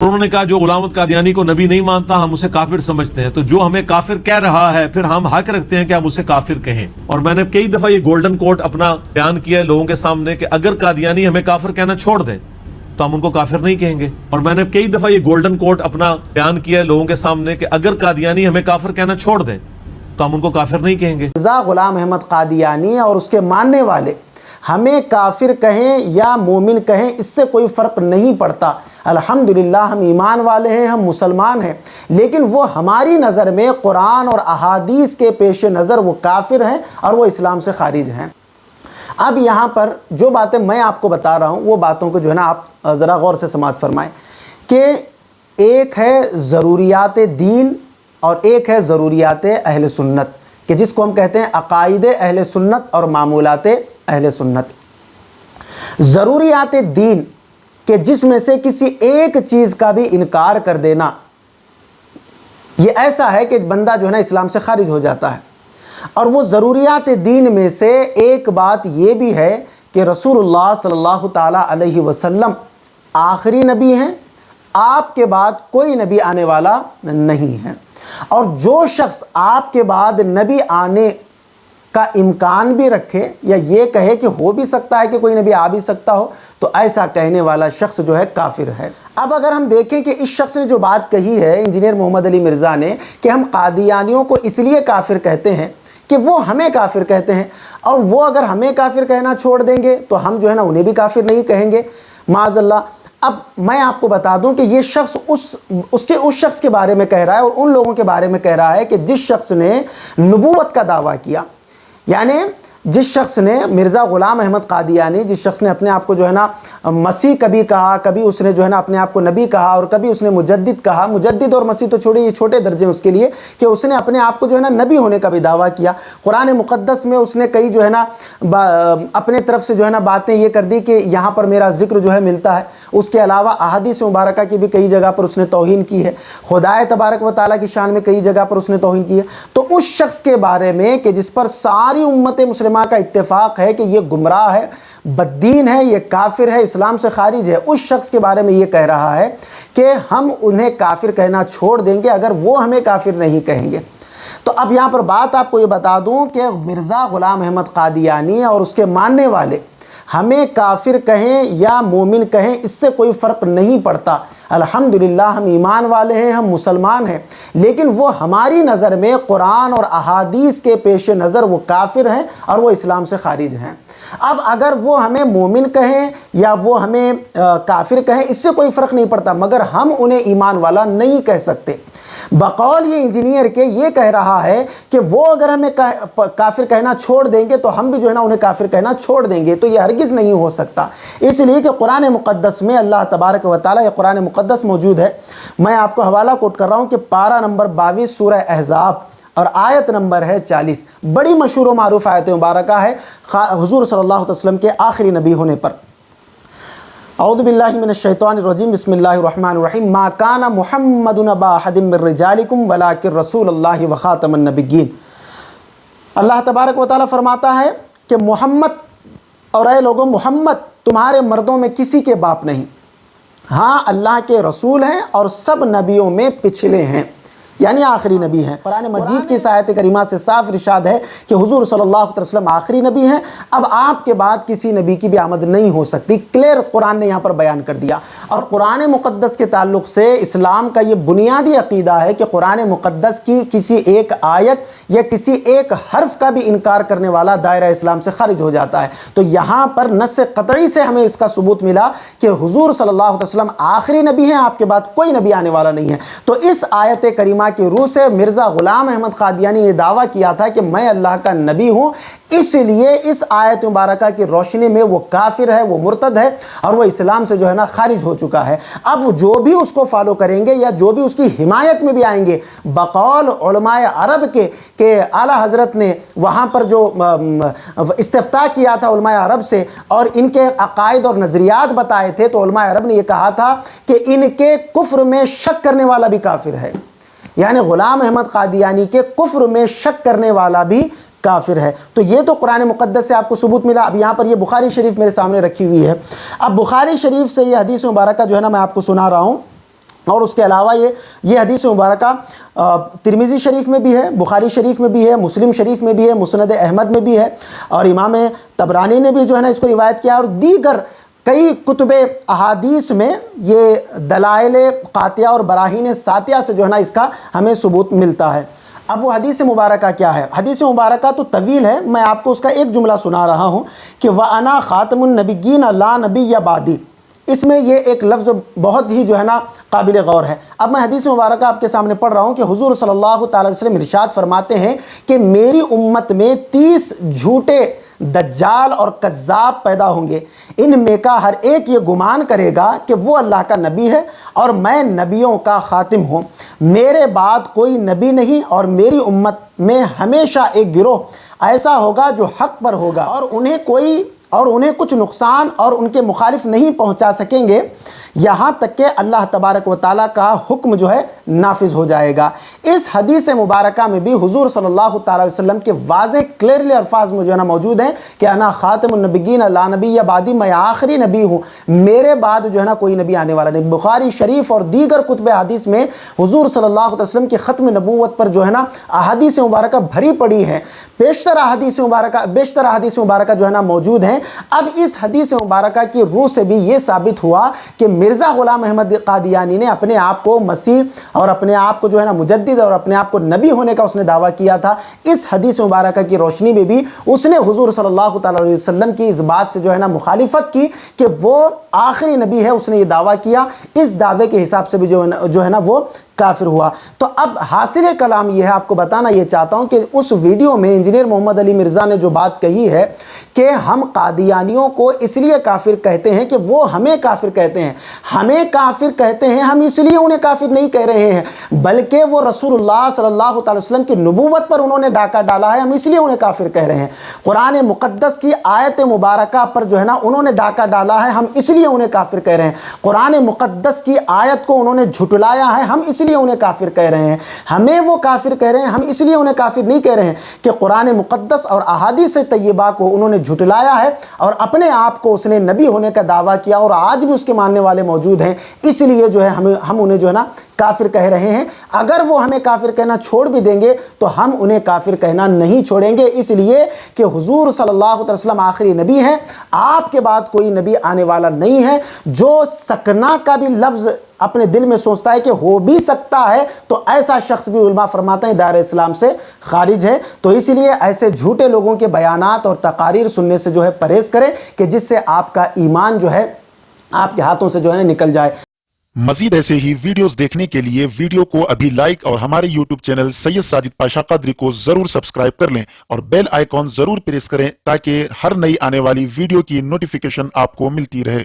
انہوں نے کہا جو غلام احمد قادیانی کو نبی نہیں مانتا ہم اسے کافر سمجھتے ہیں، تو جو ہمیں کافر کہہ رہا ہے پھر ہم حق رکھتے ہیں کہ ہم اسے کافر کہیں۔ اور میں نے کئی دفعہ یہ گولڈن کوٹ اپنا بیان کیا ہے لوگوں کے سامنے کہ اگر قادیانی ہمیں کافر کہنا چھوڑ دیں تو ہم ان کو کافر نہیں کہیں گے۔ اور میں نے کئی دفعہ یہ گولڈن کوٹ اپنا بیان کیا ہے لوگوں کے سامنے کہ اگر قادیانی ہمیں کافر کہنا چھوڑ دیں تو ہم ان کو کافر نہیں کہیں گے۔ مرزا غلام احمد قادیانی اور اس کے ماننے والے ہمیں کافر کہیں یا مومن کہیں اس سے کوئی فرق نہیں پڑتا۔ الحمدللہ ہم ایمان والے ہیں، ہم مسلمان ہیں، لیکن وہ ہماری نظر میں قرآن اور احادیث کے پیش نظر وہ کافر ہیں اور وہ اسلام سے خارج ہیں۔ اب یہاں پر جو باتیں میں آپ کو بتا رہا ہوں وہ باتوں کو جو ہے نا آپ ذرا غور سے سماعت فرمائیں کہ ایک ہے ضروریات دین اور ایک ہے ضروریات اہل سنت، کہ جس کو ہم کہتے ہیں عقائد اہل سنت اور معمولات اہل سنت۔ ضروریات دین کہ جس میں سے کسی ایک چیز کا بھی انکار کر دینا یہ ایسا ہے کہ بندہ جو ہے نا اسلام سے خارج ہو جاتا ہے۔ اور وہ ضروریات دین میں سے ایک بات یہ بھی ہے کہ رسول اللہ صلی اللہ تعالیٰ علیہ وسلم آخری نبی ہیں، آپ کے بعد کوئی نبی آنے والا نہیں ہے، اور جو شخص آپ کے بعد نبی آنے کا امکان بھی رکھے یا یہ کہے کہ ہو بھی سکتا ہے کہ کوئی نبی آ بھی سکتا ہو تو ایسا کہنے والا شخص جو ہے کافر ہے۔ اب اگر ہم دیکھیں کہ اس شخص نے جو بات کہی ہے انجینئر محمد علی مرزا نے کہ ہم قادیانیوں کو اس لیے کافر کہتے ہیں کہ وہ ہمیں کافر کہتے ہیں، اور وہ اگر ہمیں کافر کہنا چھوڑ دیں گے تو ہم جو ہے نا انہیں بھی کافر نہیں کہیں گے معاذ اللہ۔ اب میں آپ کو بتا دوں کہ یہ شخص اس شخص کے بارے میں کہہ رہا ہے اور ان لوگوں کے بارے میں کہہ رہا ہے کہ جس شخص نے نبوت کا دعویٰ کیا، یعنی جس شخص نے مرزا غلام احمد قادیانی، جس شخص نے اپنے آپ کو جو ہے نا مسیح کبھی کہا، کبھی اس نے جو ہے نا اپنے آپ کو نبی کہا، اور کبھی اس نے مجدد کہا۔ مجدد اور مسیح تو چھوڑے، یہ چھوٹے درجے اس کے لیے کہ اس نے اپنے آپ کو جو ہے نا نبی ہونے کا بھی دعویٰ کیا۔ قرآن مقدس میں اس نے کئی جو ہے نا اپنے طرف سے جو ہے نا باتیں یہ کر دی کہ یہاں پر میرا ذکر جو ہے ملتا ہے۔ اس کے علاوہ احادیث مبارکہ کی بھی کئی جگہ پر اس نے توہین کی ہے، خدائے تبارک و تعالیٰ کی شان میں کئی جگہ پر اس نے توہین کی ہے۔ تو اس شخص کے بارے میں کہ جس پر ساری امت مسلمہ کا اتفاق ہے کہ یہ گمراہ ہے، بددین ہے، یہ کافر ہے، اسلام سے خارج ہے، اس شخص کے بارے میں یہ کہہ رہا ہے کہ ہم انہیں کافر کہنا چھوڑ دیں گے اگر وہ ہمیں کافر نہیں کہیں گے۔ تو اب یہاں پر بات آپ کو یہ بتا دوں کہ مرزا غلام احمد قادیانی اور اس کے ماننے والے ہمیں کافر کہیں یا مومن کہیں اس سے کوئی فرق نہیں پڑتا۔ الحمدللہ ہم ایمان والے ہیں، ہم مسلمان ہیں، لیکن وہ ہماری نظر میں قرآن اور احادیث کے پیش نظر وہ کافر ہیں اور وہ اسلام سے خارج ہیں۔ اب اگر وہ ہمیں مومن کہیں یا وہ ہمیں کافر کہیں اس سے کوئی فرق نہیں پڑتا، مگر ہم انہیں ایمان والا نہیں کہہ سکتے۔ بقول یہ انجینئر کے یہ کہہ رہا ہے کہ وہ اگر ہمیں کافر کہنا چھوڑ دیں گے تو ہم بھی جو ہے نا انہیں کافر کہنا چھوڑ دیں گے، تو یہ ہرگز نہیں ہو سکتا، اس لیے کہ قرآن مقدس میں اللہ تبارک و تعالیٰ یہ قرآن مقدس موجود ہے۔ میں آپ کو حوالہ کوٹ کر رہا ہوں کہ پارہ نمبر 22 سورہ احزاب اور آیت نمبر ہے 40، بڑی مشہور و معروف آیت مبارکہ ہے حضور صلی اللہ علیہ وسلم کے آخری نبی ہونے پر۔ اعوذ باللہ من الشیطان الرجیم، بسم اللہ الرحمن الرحیم، ما کان محمد ابا احد من رجالکم ولکن رسول اللہ وخاتم النبیین۔ اللہ تبارک و تعالیٰ فرماتا ہے کہ محمد، اور اے لوگوں محمد تمہارے مردوں میں کسی کے باپ نہیں، ہاں اللہ کے رسول ہیں اور سب نبیوں میں پچھلے ہیں، یعنی آخری نبی ہیں۔ قرآن مجید کی اس آیت کریمہ سے صاف ارشاد ہے کہ حضور صلی اللہ علیہ وسلم آخری نبی ہیں، اب آپ کے بعد کسی نبی کی بھی آمد نہیں ہو سکتی۔ کلیئر قرآن نے یہاں پر بیان کر دیا۔ اور قرآن مقدس کے تعلق سے اسلام کا یہ بنیادی عقیدہ ہے کہ قرآن مقدس کی کسی ایک آیت یا کسی ایک حرف کا بھی انکار کرنے والا دائرہ اسلام سے خارج ہو جاتا ہے۔ تو یہاں پر نص قطعی سے ہمیں اس کا ثبوت ملا کہ حضور صلی اللہ علیہ وسلم آخری نبی ہیں، آپ کے بعد کوئی نبی آنے والا نہیں ہے۔ تو اس آیت کریمہ کی روح سے مرزا غلام احمد قادیانی نے دعویٰ کیا تھا کہ میں اللہ کا نبی ہوں، اس لیے اس آیت مبارکہ کی روشنی میں وہ کافر ہے، وہ مرتد ہے اور وہ اسلام سے جو ہے نا خارج ہو چکا ہے۔ اب جو بھی اس کو فالو کریں گے یا جو بھی اس کی حمایت میں بھی آئیں گے، بقول علماء عرب کے کہ اعلیٰ حضرت نے وہاں پر جو استفتاء کیا تھا علماء عرب سے اور ان کے عقائد اور نظریات بتائے تھے، تو علماء عرب نے یہ کہا تھا کہ ان کے کفر میں شک کرنے والا بھی کافر ہے، یعنی غلام احمد قادیانی کے کفر میں شک کرنے والا بھی کافر ہے۔ تو یہ تو قرآن مقدس سے آپ کو ثبوت ملا۔ اب یہاں پر یہ بخاری شریف میرے سامنے رکھی ہوئی ہے، اب بخاری شریف سے یہ حدیث مبارکہ جو ہے نا میں آپ کو سنا رہا ہوں۔ اور اس کے علاوہ یہ حدیث مبارکہ ترمذی شریف میں بھی ہے، بخاری شریف میں بھی ہے، مسلم شریف میں بھی ہے، مسند احمد میں بھی ہے، اور امام طبرانی نے بھی جو ہے نا اس کو روایت کیا، اور دیگر کئی کتب احادیث میں یہ دلائل قاطعہ اور براہین ساتیہ سے جو ہے نا اس کا ہمیں ثبوت ملتا ہے۔ اب وہ حدیث مبارکہ کیا ہے؟ حدیث مبارکہ تو طویل ہے، میں آپ کو اس کا ایک جملہ سنا رہا ہوں کہ وَأَنَا خَاتَمُ النَّبِيِّينَ لَا نَبِيَّ بَعْدِي۔ اس میں یہ ایک لفظ بہت ہی جو ہے نا قابل غور ہے۔ اب میں حدیث مبارکہ آپ کے سامنے پڑھ رہا ہوں کہ حضور صلی اللہ تعالی وسلم ارشاد فرماتے ہیں کہ میری امت میں 30 جھوٹے دجال اور کذاب پیدا ہوں گے، ان میں کا ہر ایک یہ گمان کرے گا کہ وہ اللہ کا نبی ہے اور میں نبیوں کا خاتم ہوں، میرے بعد کوئی نبی نہیں، اور میری امت میں ہمیشہ ایک گروہ ایسا ہوگا جو حق پر ہوگا، اور انہیں کچھ نقصان اور ان کے مخالف نہیں پہنچا سکیں گے یہاں تک کہ اللہ تبارک و تعالیٰ کا حکم جو ہے نافذ ہو جائے گا۔ اس حدیث مبارکہ میں بھی حضور صلی اللہ تعالی وسلم کے واضح کلیئرلی الفاظ میں جو ہے نا موجود ہیں کہ انا خاتم النبیین لا نبی بعدی، میں آخری نبی ہوں، میرے بعد جو ہے نا کوئی نبی آنے والا نہیں۔ بخاری شریف اور دیگر کتب حدیث میں حضور صلی اللہ علیہ وسلم کی ختم نبوت پر جو ہے نا احادیث مبارکہ بھری پڑی ہیں، بیشتر احادیث مبارکہ جو ہے نا موجود ہیں۔ اب اس حدیث مبارکہ کی روح سے بھی یہ ثابت ہوا کہ مرزا غلام احمد قادیانی نے اپنے آپ کو مسیح اور اپنے آپ کو جو ہے نا مجدد اور اپنے آپ کو نبی ہونے کا اس نے دعویٰ کیا تھا۔ اس حدیث مبارکہ کی روشنی میں بھی اس نے حضور صلی اللہ تعالی علیہ وسلم کی اس بات سے جو ہے نا مخالفت کی کہ وہ آخری نبی ہے، اس نے یہ دعویٰ کیا، اس دعوے کے حساب سے بھی جو ہے نا وہ کافر ہوا۔ تو اب حاصل کلام یہ ہے، آپ کو بتانا یہ چاہتا ہوں کہ اس ویڈیو میں انجینئر محمد علی مرزا نے جو بات کہی ہے کہ ہم قادیانیوں کو اس لیے کافر کہتے ہیں کہ وہ ہمیں کافر کہتے ہیں، ہمیں کافر کہتے ہیں، ہم اس لیے انہیں کافر نہیں کہہ رہے ہیں بلکہ وہ رسول اللہ صلی اللہ تعالی وسلم کی نبوت پر انہوں نے ڈاکہ ڈالا ہے، ہم اس لیے انہیں کافر کہہ رہے ہیں۔ قرآن مقدس کی آیت مبارکہ پر جو ہے نا انہوں نے ڈاکہ ڈالا ہے، ہم اس لیے انہیں کافر کہہ رہے ہیں۔ قرآن مقدس کی آیت کو انہوں نے جھٹلایا ہے، ہم اس لیے انہیں کافر کہہ رہے ہیں۔ ہمیں وہ کافر کہہ رہے ہیں، ہم اس لیے انہیں کافر نہیں کہہ رہے ہیں کہ قرآن مقدس اور احادیث طیبہ کو انہوں نے جھٹلایا ہے اور اپنے آپ کو اس نے نبی ہونے کا دعویٰ کیا اور آج بھی اس کے ماننے والے موجود ہیں، اس لیے جو ہے ہم انہیں جو ہے نا کافر کہہ رہے ہیں۔ اگر وہ ہمیں کافر کہنا چھوڑ بھی دیں گے تو ہم انہیں کافر کہنا نہیں چھوڑیں گے، اس لیے کہ حضور صلی اللہ علیہ وسلم آخری نبی ہیں، آپ کے بعد کوئی نبی آنے والا نہیں ہے۔ جو سکنا کا بھی لفظ اپنے دل میں سوچتا ہے کہ ہو بھی سکتا ہے تو ایسا شخص بھی علماء فرماتے ہیں دائرہ اسلام سے خارج ہے۔ تو اس لیے ایسے جھوٹے لوگوں کے بیانات اور تقاریر سننے سے جو ہے پرہیز کریں کہ جس سے آپ کا ایمان جو ہے آپ کے ہاتھوں سے جو ہے نکل جائے۔ مزید ایسے ہی ویڈیوز دیکھنے کے لیے ویڈیو کو ابھی لائک اور ہمارے یوٹیوب چینل سید ساجد پاشا قادری کو ضرور سبسکرائب کر لیں اور بیل آئیکن ضرور پریس کریں تاکہ ہر نئی آنے والی ویڈیو کی نوٹیفیکیشن آپ کو ملتی رہے۔